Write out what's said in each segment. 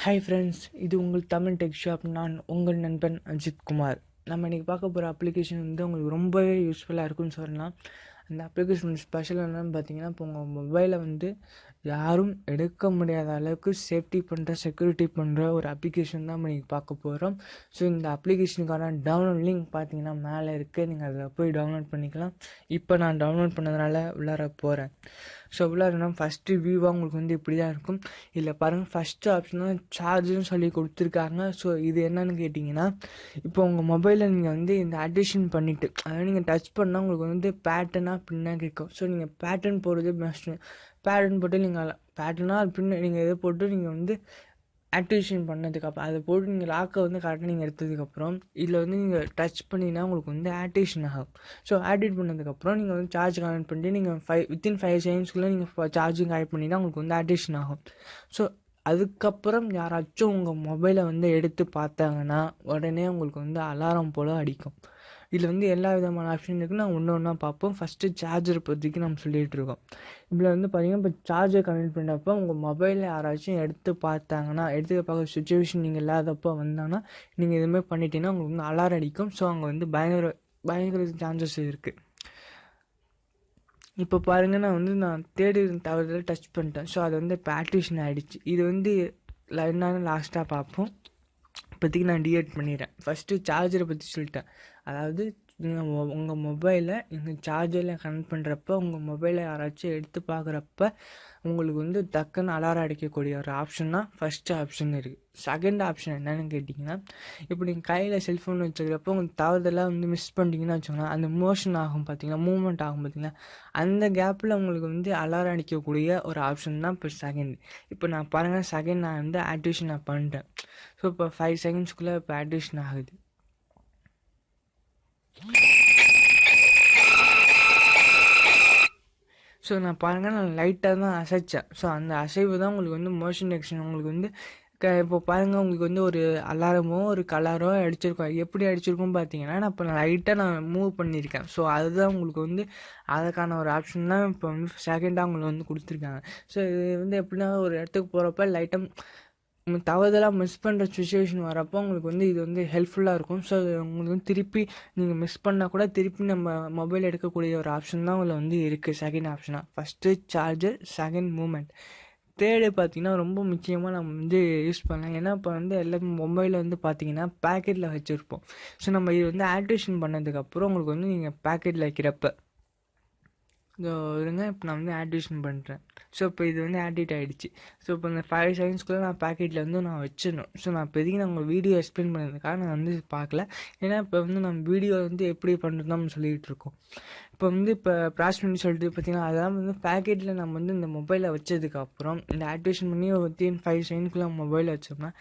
Hi friends, இது உங்கள் Tamil tech shop. நான் உங்கள் நண்பன் அஜித் குமார். நம்ம இன்றைக்கி பார்க்க போகிற அப்ளிகேஷன் உங்களுக்கு ரொம்பவே யூஸ்ஃபுல்லாக இருக்குன்னு சொல்லலாம். அந்த அப்ளிகேஷன் ஸ்பெஷல் என்னென்னு பார்த்தீங்கன்னா, இப்போ உங்கள் மொபைலை யாரும் எடுக்க முடியாத அளவுக்கு சேஃப்டி பண்ணுற, செக்யூரிட்டி பண்ணுற ஒரு அப்ளிகேஷன் தான் நம்ம இன்றைக்கி பார்க்க போகிறோம். ஸோ இந்த அப்ளிகேஷனுக்கான டவுன்லோட் லிங்க் பார்த்தீங்கன்னா மேலே இருக்குது. நீங்கள் அதில் போய் டவுன்லோட் பண்ணிக்கலாம். இப்போ நான் டவுன்லோட் பண்ணதுனால உள்ளார போகிறேன். ஸோ உள்ளார ஃபஸ்ட்டு வியூவாக உங்களுக்கு இப்படி தான் இருக்கும். இதில் பாருங்கள், ஃபஸ்ட்டு ஆப்ஷன் தான் சார்ஜுன்னு சொல்லி கொடுத்துருக்காங்க. ஸோ இது என்னன்னு கேட்டிங்கன்னா, இப்போ உங்கள் மொபைலில் நீங்கள் இந்த அடிஷன் பண்ணிவிட்டு அதாவது நீங்கள் டச் பண்ணால் உங்களுக்கு பேட்டர்னாக பின்னாக கேட்கும். ஸோ நீங்கள் பேட்டர்ன் போடுறது பெஸ்ட்டு. பேட்டர்ன் போட்டு நீங்கள் பேட்டர்னாக பின்ன நீங்கள் இதை போட்டு நீங்கள் ஆக்டிவேஷன் பண்ணதுக்கப்புறம் அதை போட்டு நீங்கள் லாக்கை கரெக்டாக நீங்கள் எடுத்ததுக்கப்புறம் இதில் நீங்கள் டச் பண்ணிங்கன்னா உங்களுக்கு ஆக்டிவேஷன் ஆகும். ஸோ ஆக்டிவேட் பண்ணதுக்கப்புறம் நீங்கள் சார்ஜ் கனெக்ட் பண்ணிட்டு நீங்கள் வித்தின் 5 செகண்ட்ஸ்க்குள்ளே நீங்கள் சார்ஜிங் கனெக்ட் பண்ணிங்கன்னா உங்களுக்கு ஆக்டிவேஷன் ஆகும். ஸோ அதுக்கப்புறம் யாராச்சும் உங்கள் மொபைலை எடுத்து பார்த்தாங்கன்னா உடனே உங்களுக்கு அலாரம் போல் அடிக்கும். இதில் எல்லா விதமான ஆப்ஷன் இருக்குது. நான் ஒன்று ஒன்றா பார்ப்போம். ஃபஸ்ட்டு சார்ஜர் பற்றிக்கு நம்ம சொல்லிகிட்டு இருக்கோம். இதில் பார்த்தீங்கன்னா, இப்போ சார்ஜர் கனெக்ட் பண்ணுறப்போ உங்கள் மொபைலில் யாராச்சும் எடுத்து பார்த்தாங்கன்னா, எடுத்து பார்க்குற சுச்சுவேஷன் நீங்கள் இல்லாதப்போ வந்தாங்கன்னா நீங்கள் இதுமாதிரி பண்ணிட்டீங்கன்னா உங்களுக்கு அலாரம் அடிக்கும். ஸோ அங்கே பயங்கர சான்சஸ் இருக்குது. இப்போ பாருங்கள், நான் தேடி தவறுதல் டச் பண்ணிட்டேன். ஸோ அது இப்போ ஆக்டிவேஷன் ஆகிடுச்சு. இது என்னன்னு லாஸ்ட்டாக பார்ப்போம். இப்போதைக்கு நான் டிஎட் பண்ணிடுறேன். ஃபஸ்ட்டு சார்ஜரை பற்றி சொல்லிட்டேன். அதாவது நீங்கள் உங்கள் மொபைலை நீங்கள் சார்ஜரில் கனெக்ட் பண்ணுறப்ப உங்கள் மொபைலை யாராச்சும் எடுத்து பார்க்குறப்ப உங்களுக்கு டக்குன்னு அலாரம் அடிக்கக்கூடிய ஒரு ஆப்ஷன் தான் ஃபஸ்ட்டு ஆப்ஷன் இருக்குது. செகண்ட் ஆப்ஷன் என்னென்னு கேட்டிங்கன்னா, இப்போ நீங்கள் கையில் செல்ஃபோன் வச்சுக்கிறப்போ உங்களுக்கு தவறுதலாக மிஸ் பண்ணிட்டீங்கன்னா வச்சுக்கோங்களேன், அந்த மோஷன் ஆகும் பார்த்தீங்கன்னா, மூவ்மெண்ட் ஆகும் பார்த்தீங்கன்னா, அந்த கேப்பில் உங்களுக்கு அலாரம் அடிக்கக்கூடிய ஒரு ஆப்ஷன் தான் இப்போ செகண்ட். இப்போ நான் பாருங்கள், செகண்ட் நான் ஆக்டிவேஷன் நான் பண்ணிட்டேன். ஸோ இப்போ 5 செகண்ட்ஸ்க்குள்ளே இப்போ ஆக்டிவேஷன் ஆகுது. ஸோ நான் பாருங்கள், நான் லைட்டாக தான் அசைச்சேன். ஸோ அந்த அசைவு தான் உங்களுக்கு மோஷன் டெக்ஷன் உங்களுக்கு இப்போ பாருங்கள், உங்களுக்கு ஒரு அலாரமோ ஒரு கலரோ அடிச்சிருக்கோம். எப்படி அடிச்சிருக்கோம் பார்த்தீங்கன்னா, நான் லைட்டாக மூவ் பண்ணியிருக்கேன். ஸோ அதுதான் உங்களுக்கு அதுக்கான ஒரு ஆப்ஷன் தான் இப்போ செகண்டாக உங்களுக்கு கொடுத்துருக்காங்க. ஸோ இது எப்படின்னா, ஒரு இடத்துக்கு போகிறப்ப லைட்டாக தவறுதலாக மிஸ் பண்ணுற சுச்சுவேஷன் வரப்போ உங்களுக்கு இது ஹெல்ப்ஃபுல்லாக இருக்கும். ஸோ உங்களுக்கு திருப்பி நீங்கள் மிஸ் பண்ணால் கூட திருப்பி நம்ம மொபைல் எடுக்கக்கூடிய ஒரு ஆப்ஷன் தான் அதில் இருக்குது. செகண்ட் ஆப்ஷனாக first charger, second moment. Third பார்த்திங்கன்னா ரொம்ப முக்கியமாக நம்ம யூஸ் பண்ணலாம். ஏன்னா இப்போ எல்லா மொபைலில் பார்த்தீங்கன்னா பேக்கெட்டில் வச்சுருப்போம். ஸோ நம்ம இது ஆக்டிவேஷன் பண்ணதுக்கப்புறம் உங்களுக்கு நீங்கள் பேக்கெட்டில் வைக்கிறப்ப இருங்க, இப்போ நான் ஆக்டிவேஷன் பண்ணுறேன். ஸோ இப்போ இது ஆக்டிவேட் ஆகிடுச்சு. ஸோ இப்போ இந்த 5 செகண்ட்ஸ்க்குள்ளே நான் பேக்கெட்டில் நான் வச்சிடணும். ஸோ நான் இப்போதைக்கு நான் உங்கள் வீடியோ எக்ஸ்பிளைன் பண்ணதுக்காக நான் பார்க்கல. ஏன்னா இப்போ நம்ம வீடியோ எப்படி பண்ணுறது நம்ம சொல்லிகிட்டு இருக்கோம். இப்போ ப்ராஸ் பண்ணி சொல்லிட்டு பார்த்தீங்கன்னா, அதெல்லாம் பேக்கெட்டில் நம்ம இந்த மொபைலை வச்சதுக்கப்புறம் இந்த ஆக்டிவேஷன் பண்ணி வித்தின் 5 செகண்ட்ஸ்க்குள்ளே மொபைலை வச்சோம்னா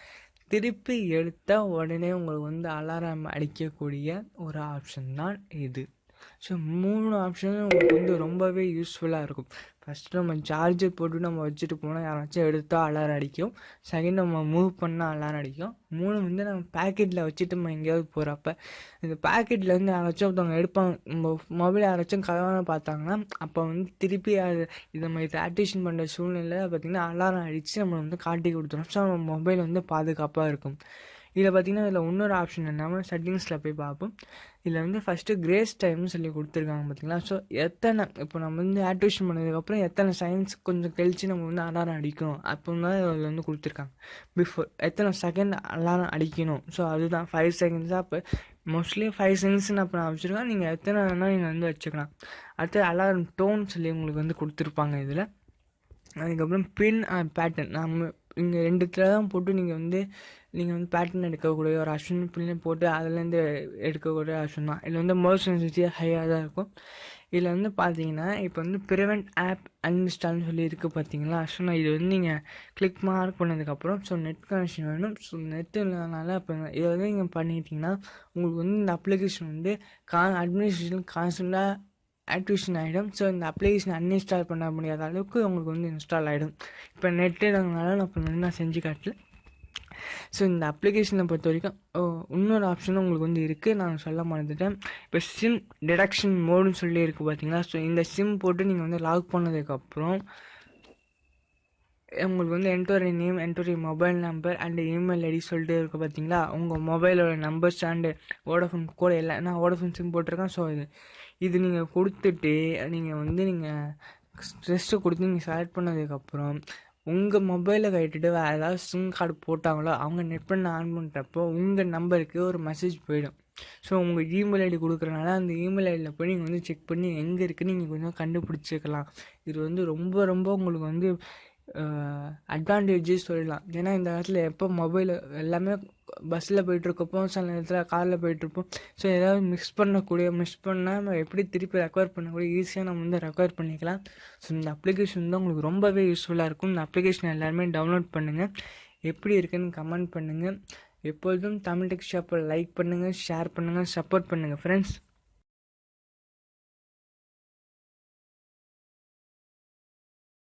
திருப்பி எடுத்தால் உடனே உங்களுக்கு அலாரம் அடிக்கக்கூடிய ஒரு ஆப்ஷன் தான் இது. ஸோ 3 ஆப்ஷனும் உங்களுக்கு ரொம்பவே யூஸ்ஃபுல்லாக இருக்கும். ஃபஸ்ட்டு நம்ம சார்ஜர் போட்டு நம்ம வச்சுட்டு போனால் யாராச்சும் எடுத்தால் அலாரம் அடிக்கும். செகண்ட் நம்ம மூவ் பண்ணால் அலாரம் அடிக்கும். 3 நம்ம பேக்கெட்டில் வச்சுட்டு நம்ம எங்கேயாவது போகிறப்ப இந்த பேக்கெட்டில் யாராச்சும் ஒருத்தவங்க எடுப்பாங்க, நம்ம மொபைல் யாராச்சும் கலவான பார்த்தாங்கன்னா அப்போ திருப்பி இதை நம்ம இதை ஆக்டிவேஷன் பண்ணுற சூழ்நிலை பார்த்திங்கன்னா அலாரம் அடித்து நம்ம காட்டி கொடுத்துரும். ஸோ நம்ம மொபைல் பாதுகாப்பாக இருக்கும். இதில் பார்த்திங்கன்னா இதில் இன்னொரு ஆப்ஷன் என்ன, செட்டிங்ஸில் போய் பார்ப்போம். இதில் ஃபஸ்ட்டு கிரேஸ் டைம்னு சொல்லி கொடுத்துருக்காங்க பார்த்திங்களா. ஸோ எத்தனை இப்போ நம்ம ஆக்டிவேஷன் பண்ணதுக்கப்புறம் எத்தனை செகண்ட்ஸ் கொஞ்சம் கழித்து நம்ம அலாரம் அடிக்கணும் அப்படின்னு தான் இதில் கொடுத்துருக்காங்க. பிஃபோர் எத்தனை செகண்ட் அலாரம் அடிக்கணும். ஸோ அதுதான் 5 செகண்ட்ஸாக. இப்போ மோஸ்ட்லி 5 செகண்ட்ஸ்னு அப்போ நான் வச்சுருக்கேன். நீங்கள் எத்தனை வேணால் நீங்கள் வச்சுக்கலாம். அடுத்து அலாரம் டோன் சொல்லி உங்களுக்கு கொடுத்துருப்பாங்க இதில். அதுக்கப்புறம் பின் பேட்டர்ன் நம்ம இங்கே 2 தான் போட்டு நீங்கள் பேட்டர்ன் எடுக்கக்கூடிய ஒரு ஆப்ஷன் பின்னே போட்டு அதுலேருந்து எடுக்கக்கூடிய ஆப்ஷன் தான். இதில் மோஸ்ட் சென்சிட்டிவ் ஹையாக தான் இருக்கும். இதில் பார்த்தீங்கன்னா இப்போ ப்ரிவென்ட் ஆப் அன்இன்ஸ்டால்னு சொல்லி இருக்குது பார்த்தீங்களா. ஸோ நான் இது நீங்கள் கிளிக் மார்க் பண்ணதுக்கப்புறம் ஸோ நெட் கனெக்ஷன் வேணும். ஸோ நெட்டு இல்லைனால இப்போ இதை நீங்கள் பண்ணிட்டீங்கன்னா உங்களுக்கு இந்த அப்ளிகேஷன் அட்மினிஸ்ட்ரேஷன் கான்ஸ்டண்ட்டாக ஆக்டிவேஷன் ஆகிடும். ஸோ இந்த அப்ளிகேஷன் அன்இன்ஸ்டால் பண்ண முடியாத அளவுக்கு உங்களுக்கு இன்ஸ்டால் ஆகிடும். இப்போ நெட்டு இல்லைனால நான் இப்போ நான் செஞ்சு காட்டல. ஸோ இந்த அப்ளிகேஷனை பொறுத்த வரைக்கும் இன்னொரு ஆப்ஷனும் உங்களுக்கு இருக்குது, நான் சொல்ல மறந்துட்டேன். இப்போ சிம் டிடக்ஷன் மோடுன்னு சொல்லி இருக்குது பார்த்தீங்களா. ஸோ இந்த சிம் போட்டு நீங்கள் லாக் பண்ணதுக்கப்புறம் உங்களுக்கு வந்து enter name, enter mobile number and email ID சொல்லிட்டு இருக்குது பார்த்தீங்களா. உங்கள் மொபைலோட நம்பர்ஸ் அண்டு வோடஃபோன் கூட எல்லாம் நான் வோடஃபோன் சிம் போட்டிருக்கேன். ஸோ இது நீங்கள் கொடுத்துட்டு நீங்கள் ஸ்ட்ரெஸ்ஸை கொடுத்து நீங்கள் செலக்ட் பண்ணதுக்கப்புறம் உங்கள் மொபைலை கட்டிட்டு வேறு ஏதாவது சிம் கார்டு போட்டாங்களோ அவங்க நெட் பண்ண ஆன் பண்ணுறப்போ உங்கள் நம்பருக்கு ஒரு மெசேஜ் போயிடும். ஸோ உங்கள் இமெயில் ஐடி கொடுக்குறனால அந்த இமெயில் ஐடியில் போய் நீங்கள் வந்து செக் பண்ணி எங்கே இருக்குன்னு நீங்கள் கொஞ்சம் கண்டுபிடிச்சிக்கலாம். இது வந்து ரொம்ப ரொம்ப உங்களுக்கு வந்து அட்வான்டேஜஸ் சொல்லலாம். ஏன்னா இந்த காலத்தில் எப்போ மொபைல் எல்லாமே பஸ்ஸில் போயிட்டுருக்கப்போ சில நேரத்தில் காரில் போயிட்டுருப்போம். ஸோ ஏதாவது மிஸ் பண்ணால் நம்ம எப்படி திருப்பி ரெக்கவர் பண்ணக்கூடிய ஈஸியாக நம்ம வந்து ரெக்கவர் பண்ணிக்கலாம். ஸோ இந்த அப்ளிகேஷன் தான் உங்களுக்கு ரொம்பவே யூஸ்ஃபுல்லாக இருக்கும். இந்த அப்ளிகேஷன் எல்லாருமே டவுன்லோட் பண்ணுங்கள். எப்படி இருக்குன்னு கமெண்ட் பண்ணுங்கள். எப்பொழுதும் தமிழ் டெக் ஷாப்பை லைக் பண்ணுங்கள், ஷேர் பண்ணுங்கள், சப்போர்ட் பண்ணுங்கள் ஃப்ரெண்ட்ஸ்.